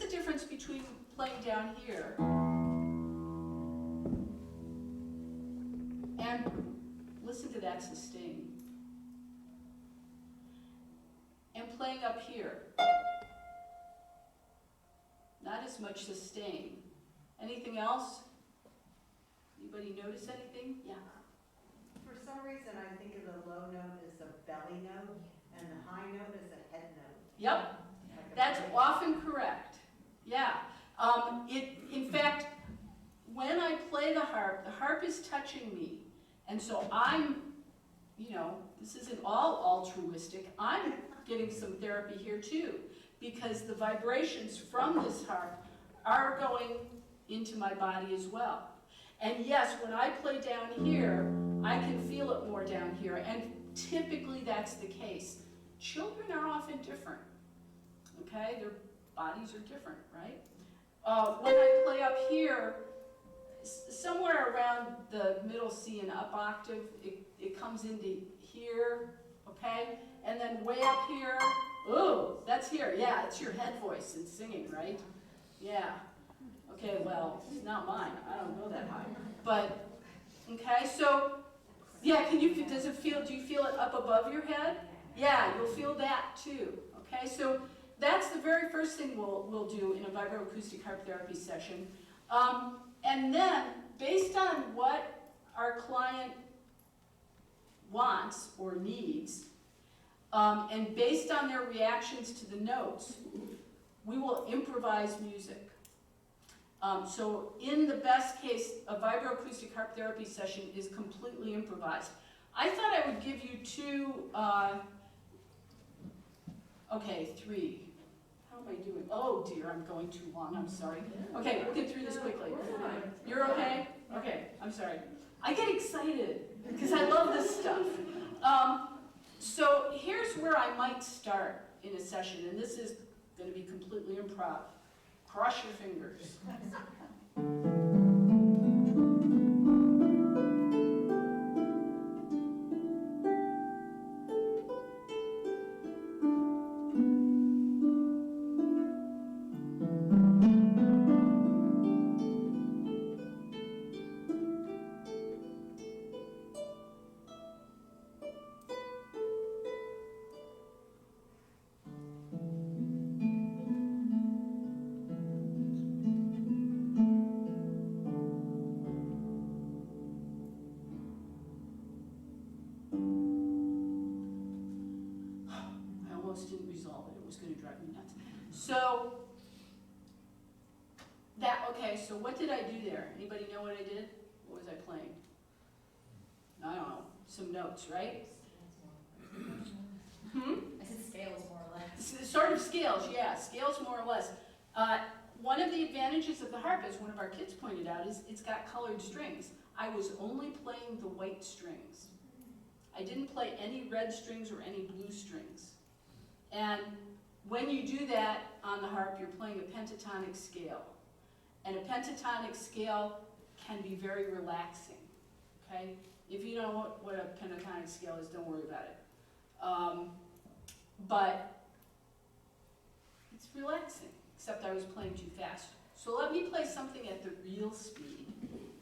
the difference between playing down here and listen to that sustain, and playing up here? Not as much sustain. Anything else? Anybody notice anything? Yeah. For some reason, I think of the low note as a belly note, and the high note is a head note. Yep, Like a that's belly. often correct. Yeah. In fact, when I play the harp is touching me. And so I'm, this isn't all altruistic. I'm getting some therapy here too, because the vibrations from this harp are going into my body as well. And yes, when I play down here, I can feel it more down here, and typically that's the case. Children are often different, okay? Their bodies are different, right? When I play up here, somewhere around the middle C and up octave, it comes into here, okay? And then way up here, ooh, that's here. Yeah, it's your head voice and singing, right? Yeah. Okay, well, it's not mine. I don't go that high. But, okay, so Yeah, does it feel, do you feel it up above your head? Yeah, you'll feel that too, okay? So that's the very first thing we'll do in a vibro-acoustic harp therapy session. And then, based on what our client wants or needs, and based on their reactions to the notes, we will improvise music. So in the best case, a vibro-acoustic harp therapy session is completely improvised. I thought I would give you three. How am I doing? Oh dear, I'm going too long, I'm sorry. Okay, we'll get through this quickly. You're okay? Okay, I'm sorry. I get excited because I love this stuff. So here's where I might start in a session, and this is going to be completely improv. Cross your fingers. Didn't resolve it. It was going to drive me nuts. So so what did I do there? Anybody know what I did? What was I playing? I don't know. Some notes, right? I said scales more or less. Sort of scales, yeah. Scales more or less. One of the advantages of the harp, as one of our kids pointed out, is it's got colored strings. I was only playing the white strings. I didn't play any red strings or any blue strings. And when you do that on the harp, you're playing a pentatonic scale. And a pentatonic scale can be very relaxing, okay? If you know what a pentatonic scale is, don't worry about it. But it's relaxing, except I was playing too fast. So let me play something at the real speed.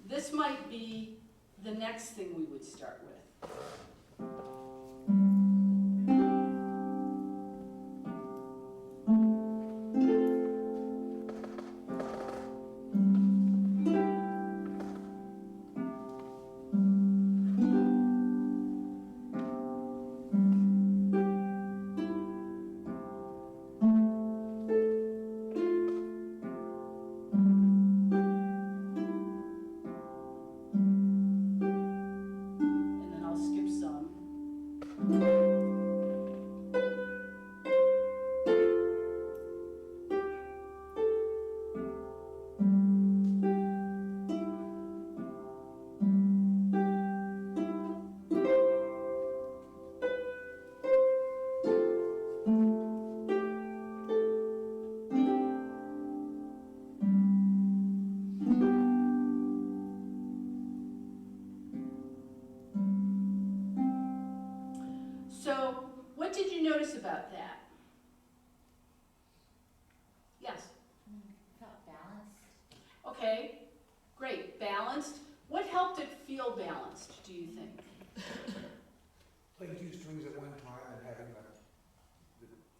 This might be the next thing we would start with. So, what did you notice about that? Yes? Felt balanced. Okay, great, balanced. What helped it feel balanced, do you think? Playing two strings at one time and having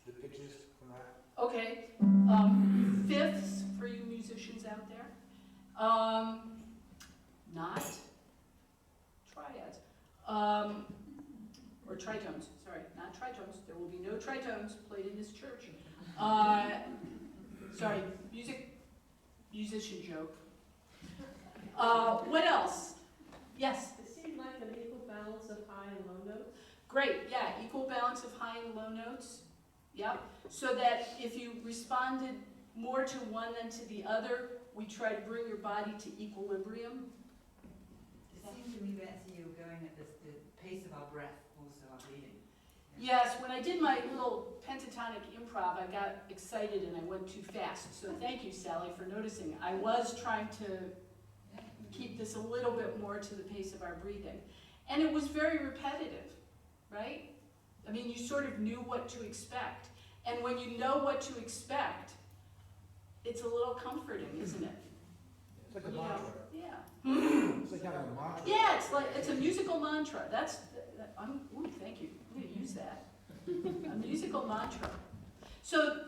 the pitches from that. Okay, fifths for you musicians out there. Not triads. Or tritones, sorry, not tritones. There will be no tritones played in this church. Sorry, musician joke. What else? Yes? It seemed like an equal balance of high and low notes. Great, yeah, equal balance of high and low notes. Yep, so that if you responded more to one than to the other, we try to bring your body to equilibrium. It seems to me, Betsy, you're going at the pace of our breath, also our breathing. Yes, when I did my little pentatonic improv, I got excited and I went too fast. So thank you, Sally, for noticing. I was trying to keep this a little bit more to the pace of our breathing. And it was very repetitive, right? I mean, you sort of knew what to expect. And when you know what to expect, it's a little comforting, isn't it? It's like a mantra. Yeah. It's like having a mantra. Yeah, it's it's a musical mantra. Ooh, thank you. I'm going to use that. A musical mantra. So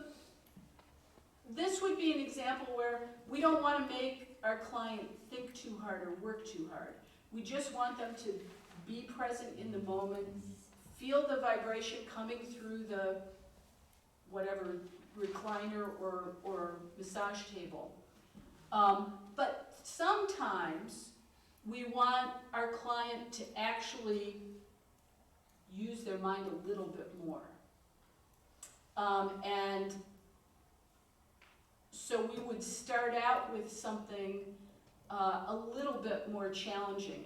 this would be an example where we don't want to make our client think too hard or work too hard. We just want them to be present in the moment, feel the vibration coming through the whatever recliner or massage table. But sometimes we want our client to actually use their mind a little bit more. And so we would start out with something a little bit more challenging,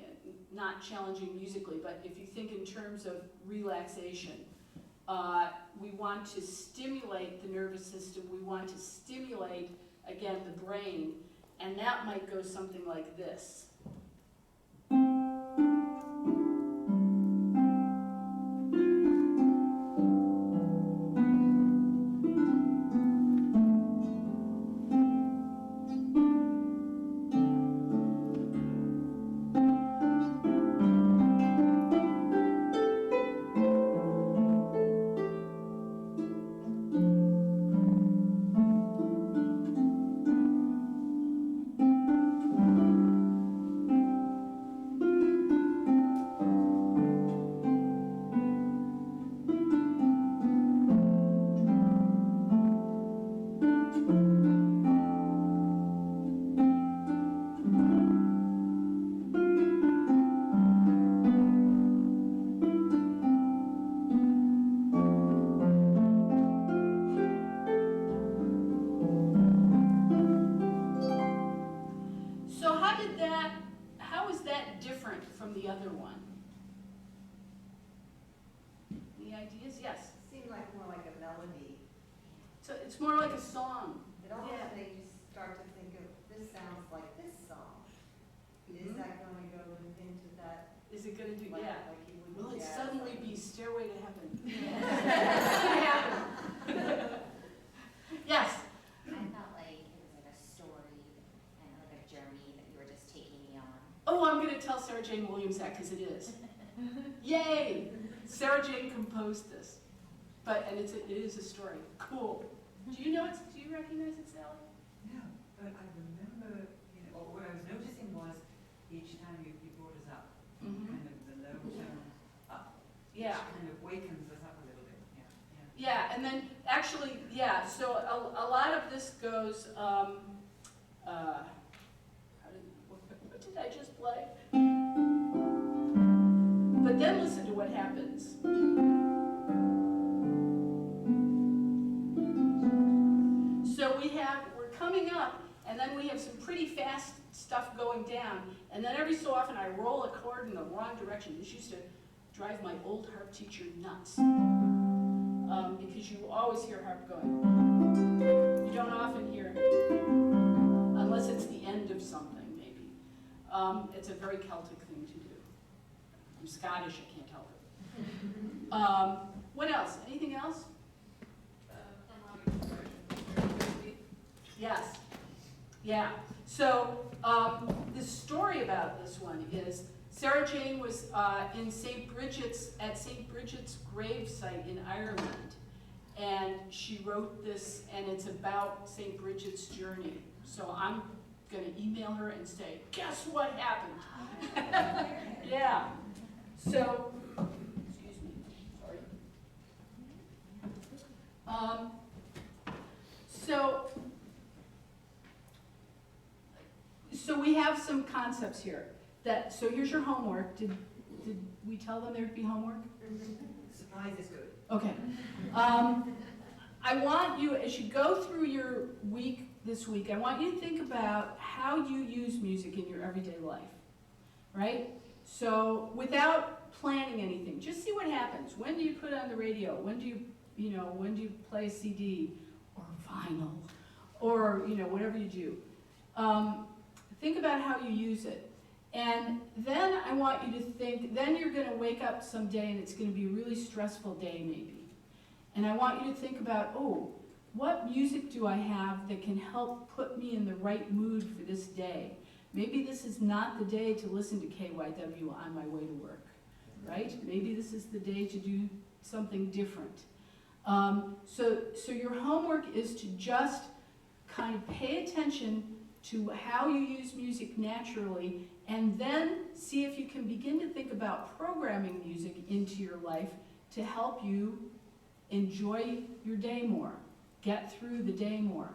not challenging musically, but if you think in terms of relaxation, we want to stimulate the nervous system, we want to stimulate, again, the brain, and that might go something like this. How is that different from the other one? Any ideas? Yes. Seemed like more like a melody. So it's more like a song. It almost Yeah. made you start to think of, this sounds like this song. Is that going to go into that? Is it going to do? Like, Yeah. like you would Will it jazz, suddenly like- be Stairway to Heaven? It's going to happen. Yes. I felt like it was like a story and like a journey that you were just taking me on. Oh, I'm going to tell SaraJane Williams that because it is. Yay! SaraJane composed this, and it is a story. Cool. Do you know it? Do you recognize it, Sally? No, but I remember, or what I was noticing was each time you brought us up, kind of the low tone up, Yeah. which kind of wakens us up a little bit. Yeah, and then actually, yeah, so a lot of this goes, what did I just play? But then listen to what happens. So we're coming up, and then we have some pretty fast stuff going down, and then every so often I roll a chord in the wrong direction. This used to drive my old harp teacher nuts. Because you always hear harp going. You don't often hear it, unless it's the end of something, maybe. It's a very Celtic thing to do. I'm Scottish, I can't help it. What else? Anything else? Yes. Yeah. So the story about this one is SaraJane was in St. Bridget's, at St. Bridget's gravesite in Ireland, and she wrote this, and it's about St. Bridget's journey. So I'm going to email her and say, guess what happened? Yeah. So, excuse me, sorry. So we have some concepts here. So here's your homework. Did we tell them there'd be homework? Surprise is good. Okay. I want you, as you go through your week this week, I want you to think about how you use music in your everyday life, right? So without planning anything, just see what happens. When do you put on the radio? When do you play a CD or vinyl or, whatever you do? Think about how you use it. And then I want you to think, then you're going to wake up someday and it's going to be a really stressful day maybe. And I want you to think about, what music do I have that can help put me in the right mood for this day? Maybe this is not the day to listen to KYW on my way to work, right? Maybe this is the day to do something different. So your homework is to just kind of pay attention to how you use music naturally, and then see if you can begin to think about programming music into your life to help you enjoy your day more, get through the day more.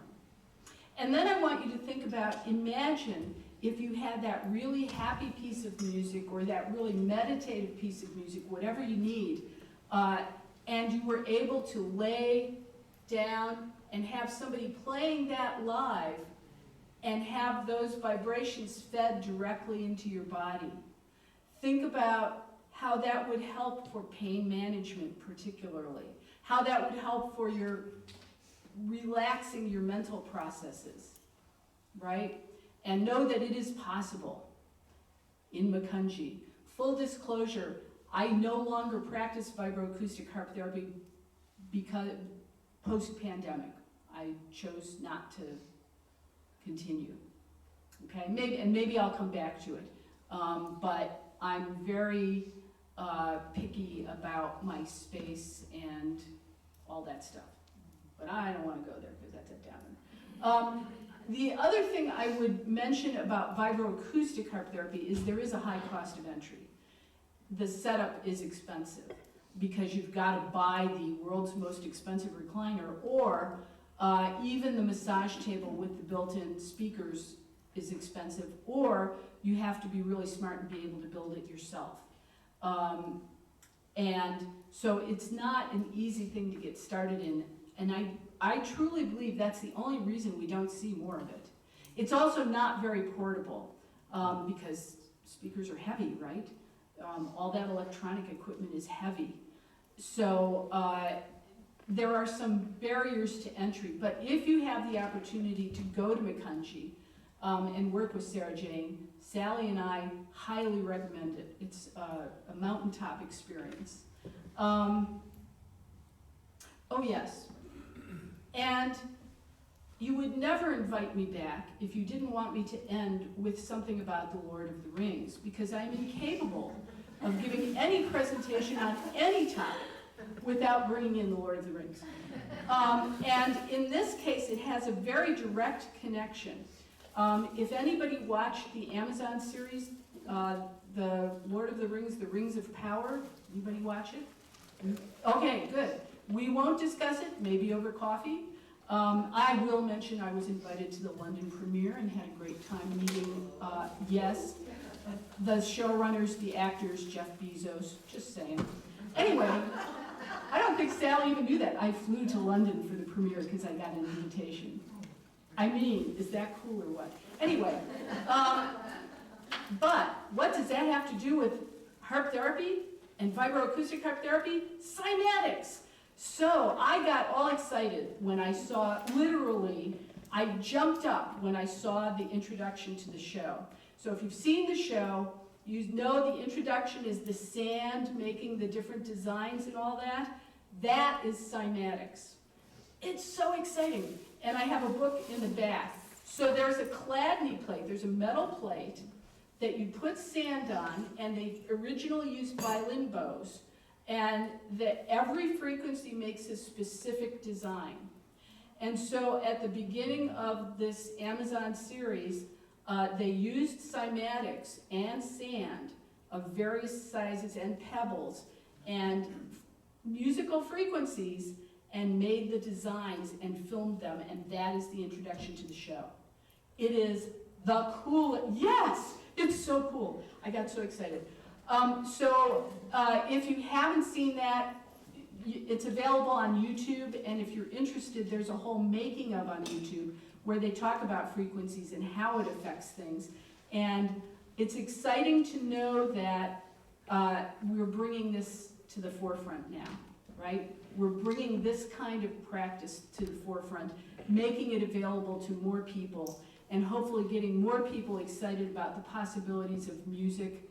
And then I want you to think about, imagine if you had that really happy piece of music or that really meditative piece of music, whatever you need, and you were able to lay down and have somebody playing that live and have those vibrations fed directly into your body. Think about how that would help for pain management particularly, how that would help for your relaxing your mental processes, right? And know that it is possible in Makunji. Full disclosure, I no longer practice vibro-acoustic harp therapy because post-pandemic. I chose not to continue, okay? Maybe I'll come back to it, but I'm very picky about my space and all that stuff. But I don't want to go there because that's a downer. The other thing I would mention about vibro-acoustic harp therapy is there is a high cost of entry. The setup is expensive because you've got to buy the world's most expensive recliner, or even the massage table with the built-in speakers is expensive, or you have to be really smart and be able to build it yourself. And so it's not an easy thing to get started in, and I truly believe that's the only reason we don't see more of it. It's also not very portable because speakers are heavy, right? All that electronic equipment is heavy. So there are some barriers to entry, but if you have the opportunity to go to Makunji and work with SaraJane, Sally and I highly recommend it. It's a mountaintop experience. Oh yes, and you would never invite me back if you didn't want me to end with something about the Lord of the Rings, because I'm incapable of giving any presentation on any topic without bringing in the Lord of the Rings. And in this case, it has a very direct connection. If anybody watched the Amazon series, the Lord of the Rings, The Rings of Power, anybody watch it? Okay, good. We won't discuss it, maybe over coffee. I will mention I was invited to the London premiere and had a great time meeting, yes, the showrunners, the actors, Jeff Bezos, just saying. Anyway, I don't think Sally even knew that. I flew to London for the premiere because I got an invitation. I mean, is that cool or what? Anyway, but what does that have to do with harp therapy and vibro-acoustic harp therapy? Cymatics. So I got all excited when I saw, literally, I jumped up when I saw the introduction to the show. So if you've seen the show, you know the introduction is the sand making the different designs and all that. That is cymatics. It's so exciting. And I have a book in the back. So there's a Chladni plate, there's a metal plate that you put sand on, and they originally used violin bows, and that every frequency makes a specific design. And so at the beginning of this Amazon series, they used cymatics and sand of various sizes and pebbles and musical frequencies and made the designs and filmed them, and that is the introduction to the show. It is the coolest, yes, it's so cool. I got so excited. If you haven't seen that, it's available on YouTube, and if you're interested, there's a whole making of on YouTube where they talk about frequencies and how it affects things. And it's exciting to know that we're bringing this to the forefront now, right? We're bringing this kind of practice to the forefront, making it available to more people, and hopefully getting more people excited about the possibilities of music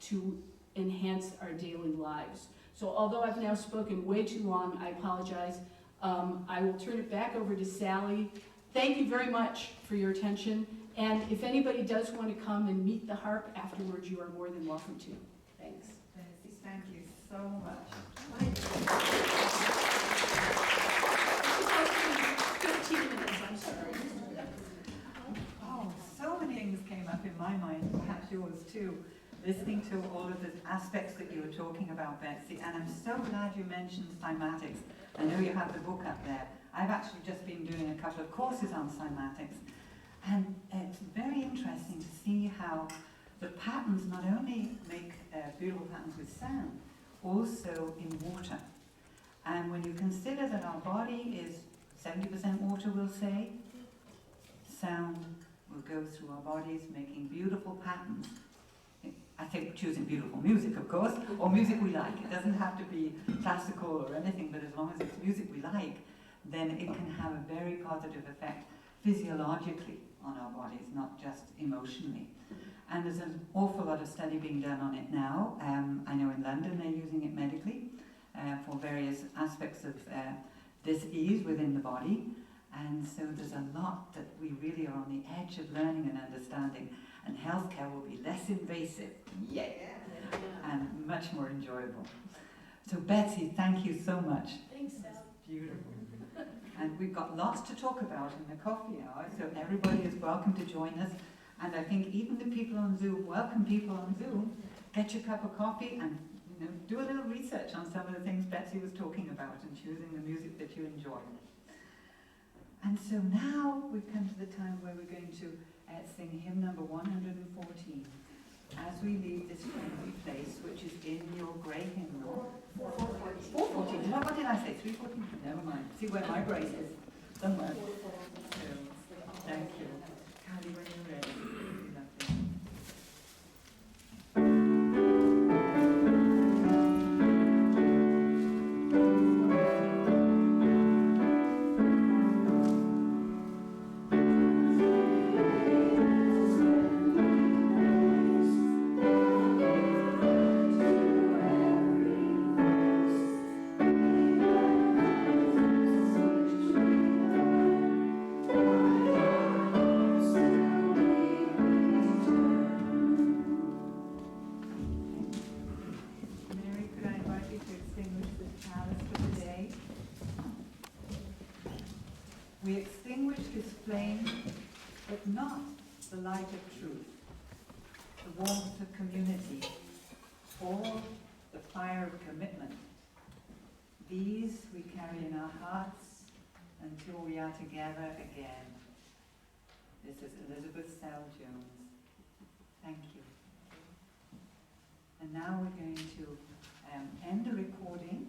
to enhance our daily lives. So although I've now spoken way too long, I apologize. I will turn it back over to Sally. Thank you very much for your attention, And if anybody does want to come and meet the harp afterwards, you are more than welcome to. Thanks. Betsy, thank you so much. 15 minutes, I'm sorry. Oh, so many things came up in my mind, perhaps yours too, listening to all of the aspects that you were talking about, Betsy, and I'm so glad you mentioned cymatics. I know you have the book up there. I've actually just been doing a couple of courses on cymatics, and it's very interesting to see how the patterns not only make beautiful patterns with sound, also in water. And when you consider that our body is 70% water, we'll say, sound will go through our bodies making beautiful patterns. I think choosing beautiful music, of course, or music we like. It doesn't have to be classical or anything, but as long as it's music we like, then it can have a very positive effect physiologically on our bodies, not just emotionally. And there's an awful lot of study being done on it now. I know in London they're using it medically for various aspects of dis-ease within the body. And so there's a lot that we really are on the edge of learning and understanding. And healthcare will be less invasive, yay, and much more enjoyable. So Betsy, thank you so much. Thanks, Sal. Beautiful. And we've got lots to talk about in the coffee hour, so everybody is welcome to join us. And I think even the people on Zoom, welcome people on Zoom, get your cup of coffee and do a little research on some of the things Betsy was talking about and choosing the music that you enjoy. And so now we've come to the time where we're going to sing hymn number 114 as we leave this friendly place, which is in your grey hymnal. 414. What did I say? 314? Never mind. See where my brain is. Somewhere. So, thank you. Callie, when you're ready. Lovely. We extinguish this flame, but not the light of truth, the warmth of community, or the fire of commitment. These we carry in our hearts until we are together again. This is Elizabeth Sell-Jones. Thank you. And now we're going to end the recording,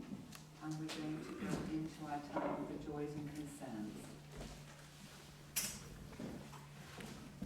and we're going to go into our time of the joys and concerns.